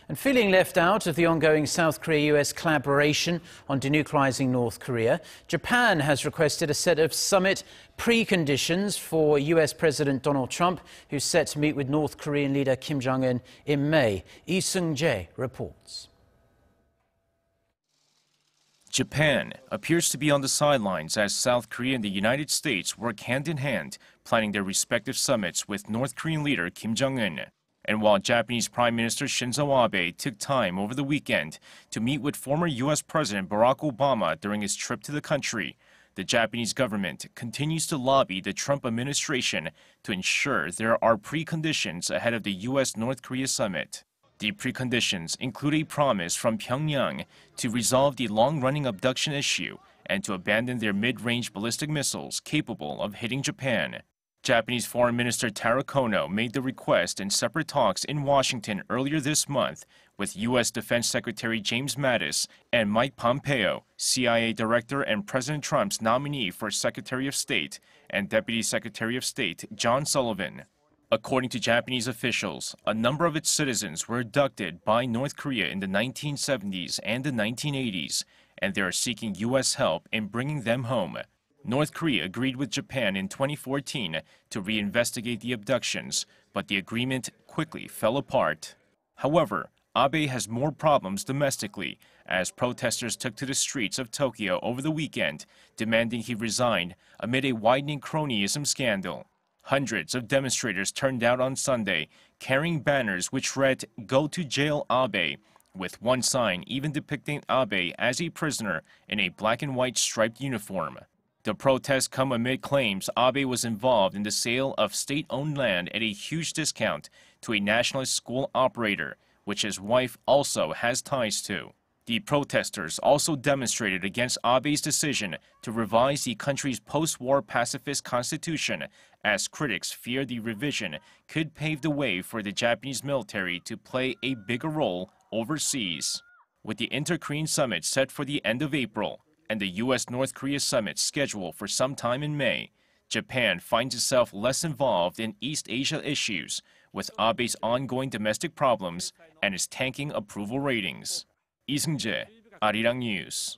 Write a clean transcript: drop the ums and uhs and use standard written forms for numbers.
And feeling left out of the ongoing South Korea-US collaboration on denuclearizing North Korea, Japan has requested a set of summit preconditions for US President Donald Trump, who's set to meet with North Korean leader Kim Jong-un in May. Lee Seung-jae reports. Japan appears to be on the sidelines as South Korea and the United States work hand in hand, planning their respective summits with North Korean leader Kim Jong-un. And while Japanese Prime Minister Shinzo Abe took time over the weekend to meet with former U.S. President Barack Obama during his trip to the country, the Japanese government continues to lobby the Trump administration to ensure there are preconditions ahead of the U.S.-North Korea summit. The preconditions include a promise from Pyongyang to resolve the long-running abduction issue and to abandon their mid-range ballistic missiles capable of hitting Japan. Japanese Foreign Minister Taro Kono made the request in separate talks in Washington earlier this month with U.S. Defense Secretary James Mattis and Mike Pompeo, CIA Director and President Trump's nominee for Secretary of State, and Deputy Secretary of State John Sullivan. According to Japanese officials, a number of its citizens were abducted by North Korea in the 1970s and the 1980s, and they are seeking U.S. help in bringing them home. North Korea agreed with Japan in 2014 to reinvestigate the abductions, but the agreement quickly fell apart. However, Abe has more problems domestically, as protesters took to the streets of Tokyo over the weekend, demanding he resign amid a widening cronyism scandal. Hundreds of demonstrators turned out on Sunday, carrying banners which read, "Go to jail, Abe," with one sign even depicting Abe as a prisoner in a black and white striped uniform. The protests come amid claims Abe was involved in the sale of state-owned land at a huge discount to a nationalist school operator, which his wife also has ties to. The protesters also demonstrated against Abe's decision to revise the country's post-war pacifist constitution, as critics fear the revision could pave the way for the Japanese military to play a bigger role overseas. With the Inter-Korean summit set for the end of April, and the U.S.-North Korea summit scheduled for some time in May, Japan finds itself less involved in East Asia issues, with Abe's ongoing domestic problems and his tanking approval ratings. Lee Seung-jae, Arirang News.